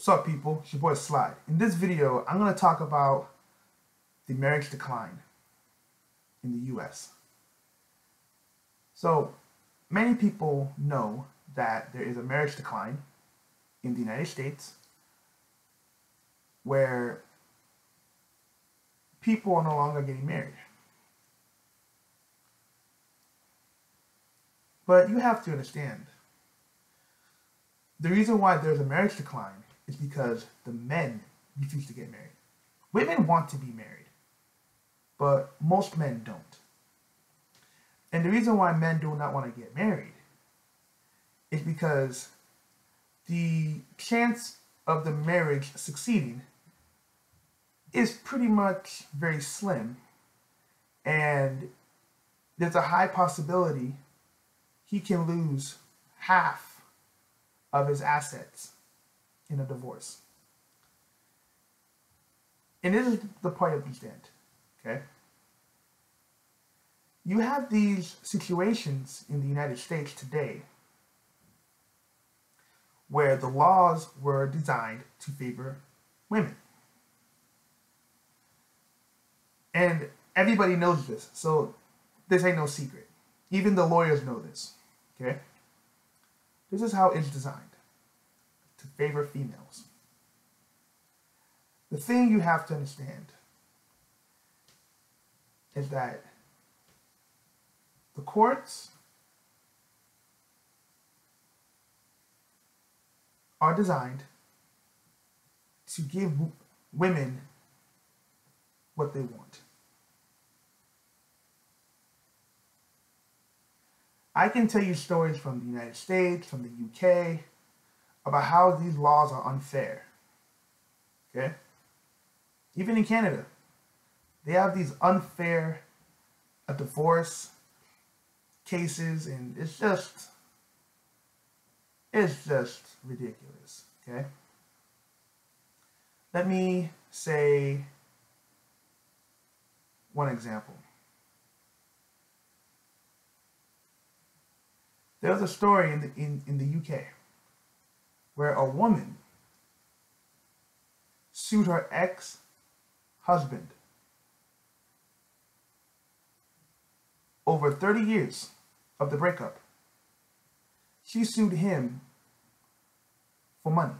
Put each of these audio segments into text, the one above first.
What's up, people? It's your boy Slide. In this video, I'm going to talk about the marriage decline in the US. So, many people know that there is a marriage decline in the United States where people are no longer getting married. But you have to understand, the reason why there's a marriage decline is because the men refuse to get married. Women want to be married, but most men don't. And the reason why men do not want to get married is because the chance of the marriage succeeding is pretty much very slim, and there's a high possibility he can lose half of his assets in a divorce. And this is the part you understand, okay? You have these situations in the United States today where the laws were designed to favor women. And everybody knows this, so this ain't no secret. Even the lawyers know this, okay? This is how it's designed, to favor females. The thing you have to understand is that the courts are designed to give women what they want. I can tell you stories from the United States, from the UK, about how these laws are unfair, okay? Even in Canada, they have these unfair divorce cases, and it's just ridiculous, okay? Let me say one example. There was a story in the UK where a woman sued her ex-husband over 30 years of the breakup. She sued him for money.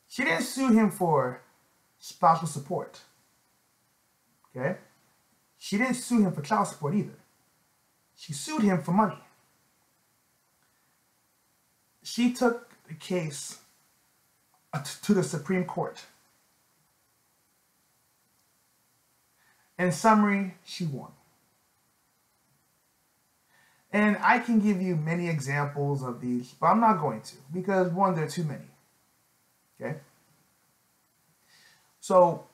She didn't sue him for spousal support, okay? She didn't sue him for child support either. She sued him for money. She took the case to the Supreme Court. In summary, she won. And I can give you many examples of these, but I'm not going to, because one, there are too many. Okay? So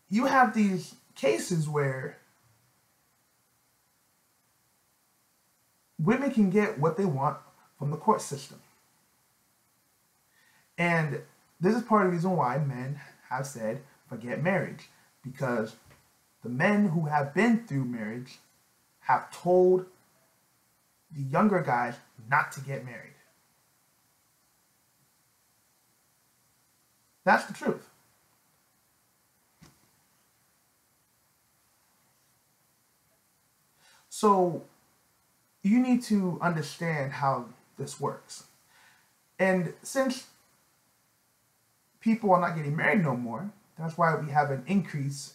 you have these cases where women can get what they want from the court system. And this is part of the reason why men have said, forget marriage. Because the men who have been through marriage have told the younger guys not to get married. That's the truth. So you need to understand how this works. And since people are not getting married no more, that's why we have an increase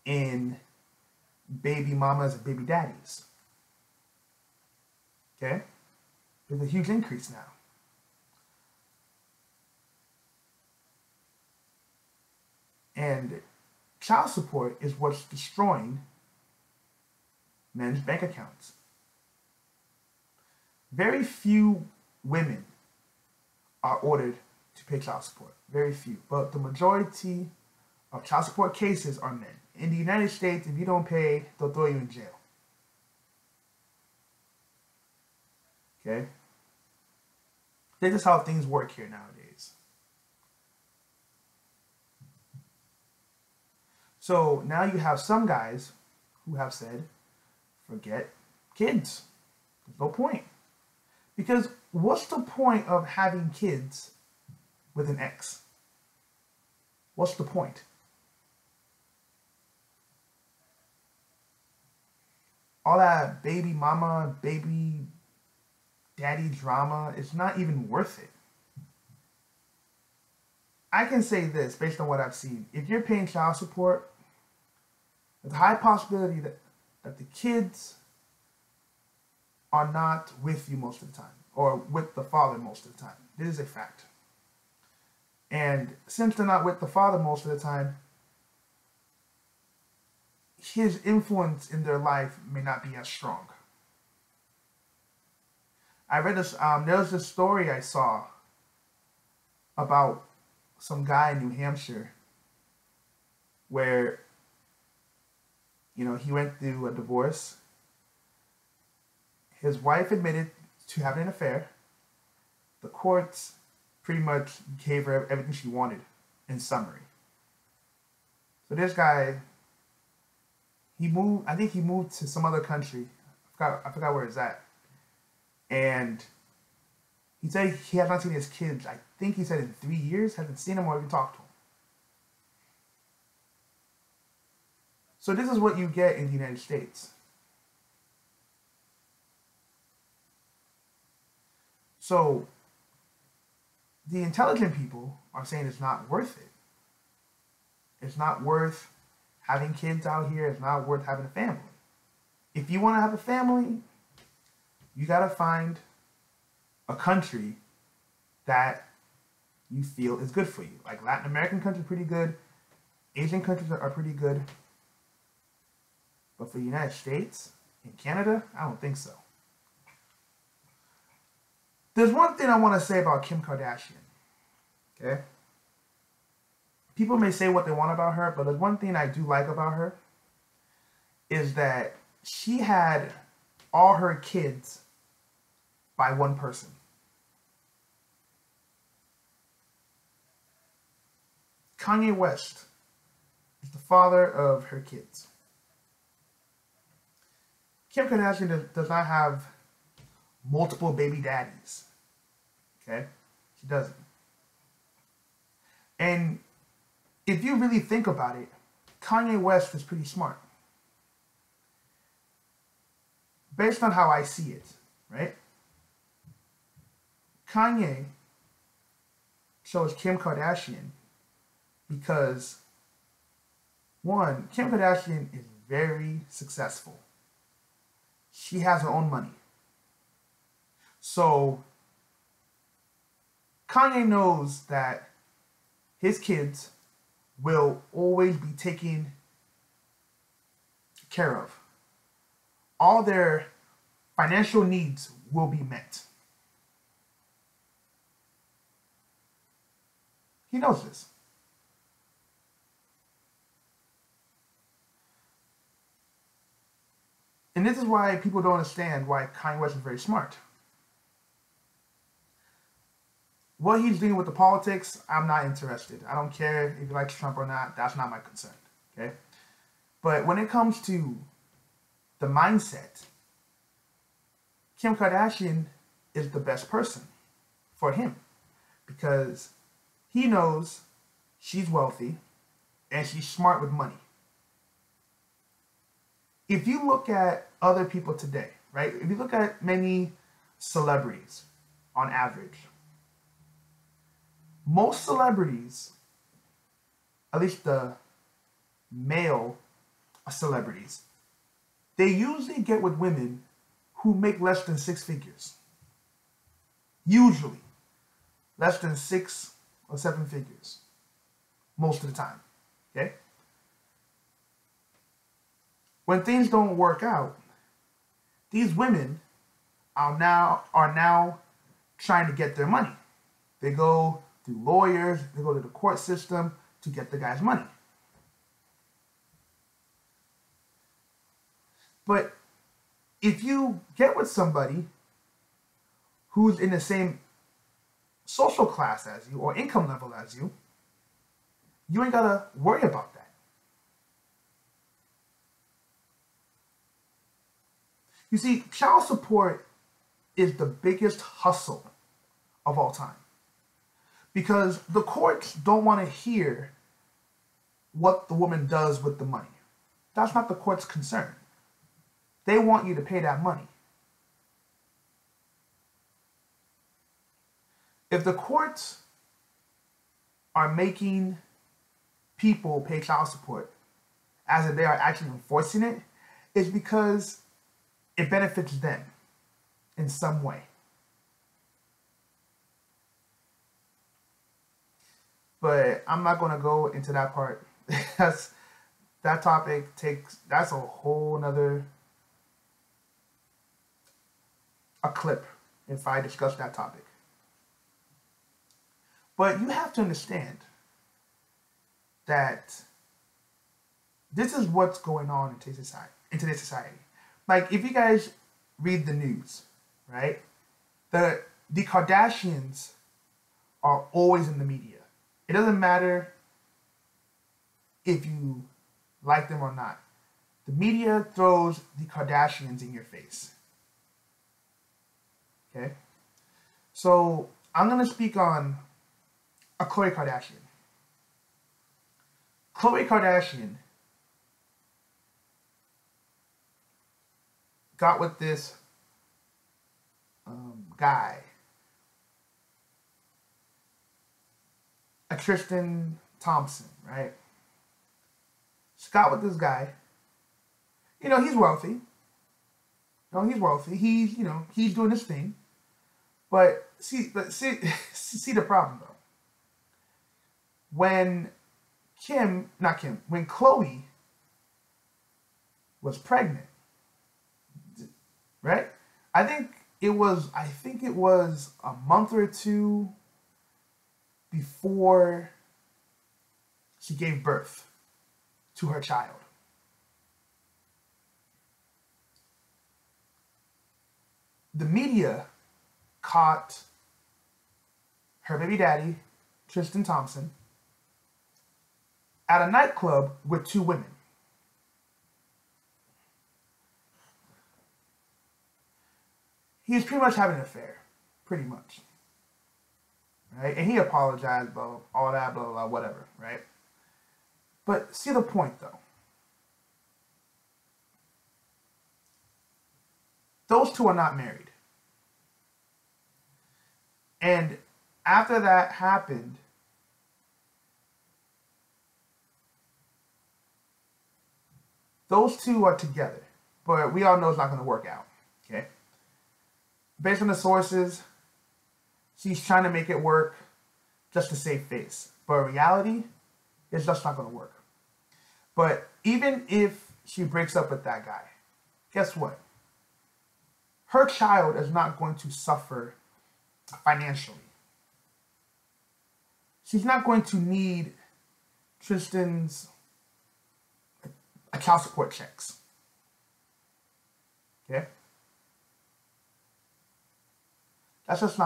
in baby mamas and baby daddies. Okay? There's a huge increase now. And child support is what's destroying men's bank accounts. Very few women are ordered to pay child support. Very few. But the majority of child support cases are men. In the United States, if you don't pay, they'll throw you in jail. Okay? This is how things work here nowadays. So now you have some guys who have said, forget kids. There's no point. Because what's the point of having kids with an ex. What's the point? All that baby mama, baby daddy drama, it's not even worth it. I can say this based on what I've seen. If you're paying child support, there's a high possibility that the kids are not with you most of the time, or with the father most of the time. This is a fact. And since they're not with the father most of the time, his influence in their life may not be as strong. I read this, there was this story I saw about some guy in New Hampshire where, he went through a divorce. His wife admitted to having an affair. The courts pretty much gave her everything she wanted, in summary. So this guy, I think he moved to some other country. I forgot where it's at. And he said he had not seen his kids, I think he said in 3 years, hasn't seen them or even talked to them. So this is what you get in the United States. So the intelligent people are saying it's not worth it. It's not worth having kids out here. It's not worth having a family. If you want to have a family, you got to find a country that you feel is good for you. Like Latin American countries are pretty good. Asian countries are pretty good. But for the United States and Canada, I don't think so. There's one thing I want to say about Kim Kardashian. Okay? People may say what they want about her, but there's one thing I do like about her is that she had all her kids by one person. Kanye West is the father of her kids. Kim Kardashian does not have multiple baby daddies. Okay? She doesn't. And if you really think about it, Kanye West is pretty smart. Based on how I see it, right? Kanye chose Kim Kardashian because, one, Kim Kardashian is very successful. She has her own money. So Kanye knows that his kids will always be taken care of. All their financial needs will be met. He knows this. And this is why people don't understand why Kanye West is very smart. What he's doing with the politics, I'm not interested. I don't care if he likes Trump or not. That's not my concern. Okay? But when it comes to the mindset, Kim Kardashian is the best person for him because he knows she's wealthy and she's smart with money. If you look at other people today, right? If you look at many celebrities on average, most celebrities, at least the male celebrities, they usually get with women who make less than 6 figures. Usually. Less than 6 or 7 figures. Most of the time. Okay? When things don't work out, these women are now trying to get their money. They go through lawyers, they go to the court system to get the guy's money. But if you get with somebody who's in the same social class as you or income level as you, you ain't gotta worry about that. You see, child support is the biggest hustle of all time. Because the courts don't want to hear what the woman does with the money. That's not the court's concern. They want you to pay that money. If the courts are making people pay child support as if they are actually enforcing it, it's because it benefits them in some way. But I'm not going to go into that part. That topic that's a whole nother clip if I discuss that topic. But you have to understand that this is what's going on in today's society. Like, if you guys read the news, right? The Kardashians are always in the media. It doesn't matter if you like them or not. The media throws the Kardashians in your face. Okay? So, I'm going to speak on Khloe Kardashian. Khloe Kardashian got with this guy, Tristan Thompson, right? She got with this guy. You know, he's wealthy. He's doing his thing. But see the problem though. When Khloe was pregnant, right? I think it was a month or two before she gave birth to her child. The media caught her baby daddy, Tristan Thompson, at a nightclub with two women. He's pretty much having an affair, pretty much. Right? And he apologized, blah, all that, blah, blah, whatever, right? But see the point, though. Those two are not married. And after that happened, those two are together. But we all know it's not going to work out, okay? Based on the sources, she's trying to make it work just to save face. But in reality, it's just not going to work. But even if she breaks up with that guy, guess what? Her child is not going to suffer financially. She's not going to need Tristan's child support checks. Okay? It's just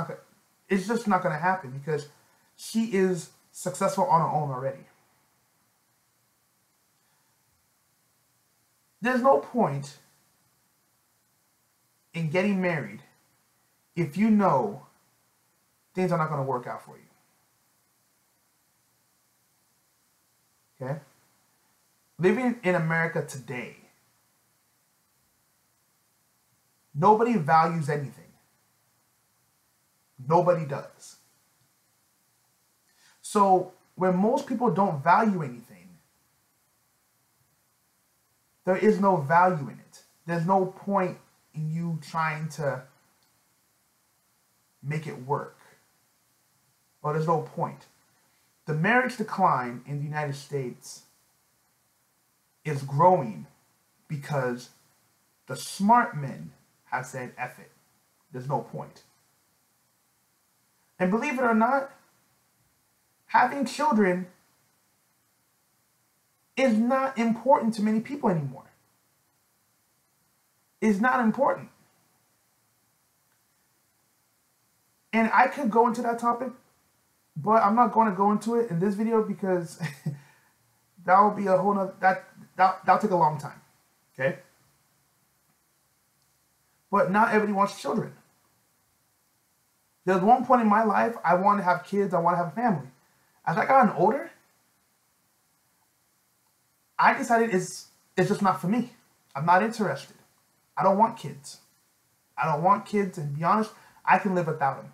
not going to happen because she is successful on her own already. There's no point in getting married if you know things are not going to work out for you. Okay? Living in America today, nobody values anything. Nobody does. So when most people don't value anything, there is no value in it. There's no point in you trying to make it work. Well, there's no point. The marriage decline in the United States is growing because the smart men have said, F it. There's no point. And believe it or not, having children is not important to many people anymore. It's not important. And I could go into that topic, but I'm not going to go into it in this video because that will be a whole nother, that'll take a long time. Okay? But not everybody wants children. There was one point in my life I wanted to have kids, I wanted to have a family. As I got older, I decided it's just not for me. I'm not interested. I don't want kids. I don't want kids, and to be honest, I can live without them.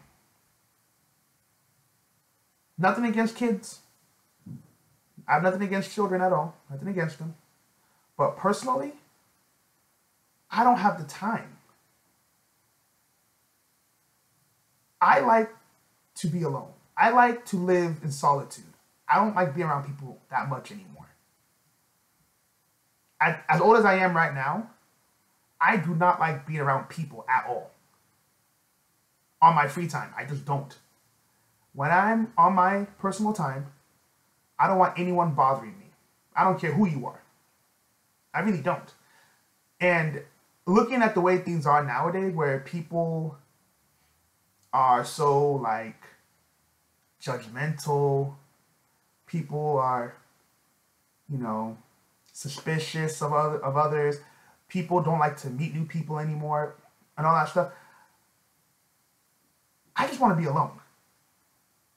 Nothing against kids. I have nothing against children at all. Nothing against them. But personally, I don't have the time. I like to be alone. I like to live in solitude. I don't like being around people that much anymore. As old as I am right now, I do not like being around people at all. On my free time, I just don't. When I'm on my personal time, I don't want anyone bothering me. I don't care who you are. I really don't. And looking at the way things are nowadays, where people are so like judgmental, people are, suspicious of others, people don't like to meet new people anymore, and all that stuff. I just want to be alone.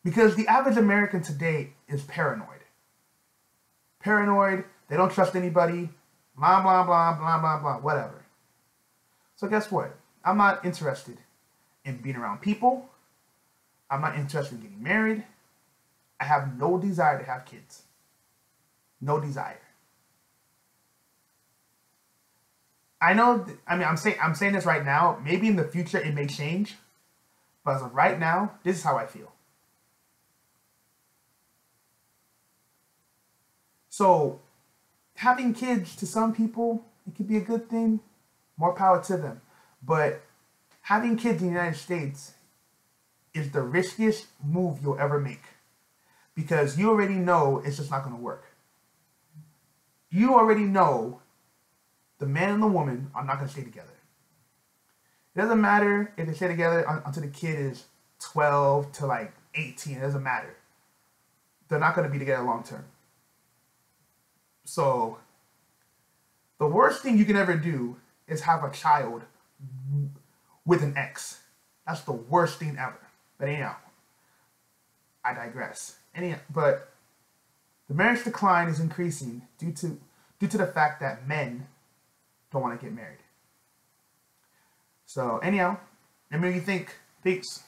Because the average American today is paranoid. Paranoid, they don't trust anybody, blah, blah, blah, blah, blah, blah, whatever. So guess what? I'm not interested in being around people. I'm not interested in getting married. I have no desire to have kids. No desire. I know, I'm saying this right now. Maybe in the future it may change. But as of right now, this is how I feel. So, having kids, to some people, it could be a good thing. More power to them. But having kids in the United States is the riskiest move you'll ever make. Because you already know it's just not going to work. You already know the man and the woman are not going to stay together. It doesn't matter if they stay together until the kid is 12 to like 18. It doesn't matter. They're not going to be together long term. So, the worst thing you can ever do is have a child with an ex. That's the worst thing ever. But anyhow, I digress. But the marriage decline is increasing due to the fact that men don't want to get married. So anyhow, let me know what you think. Peace.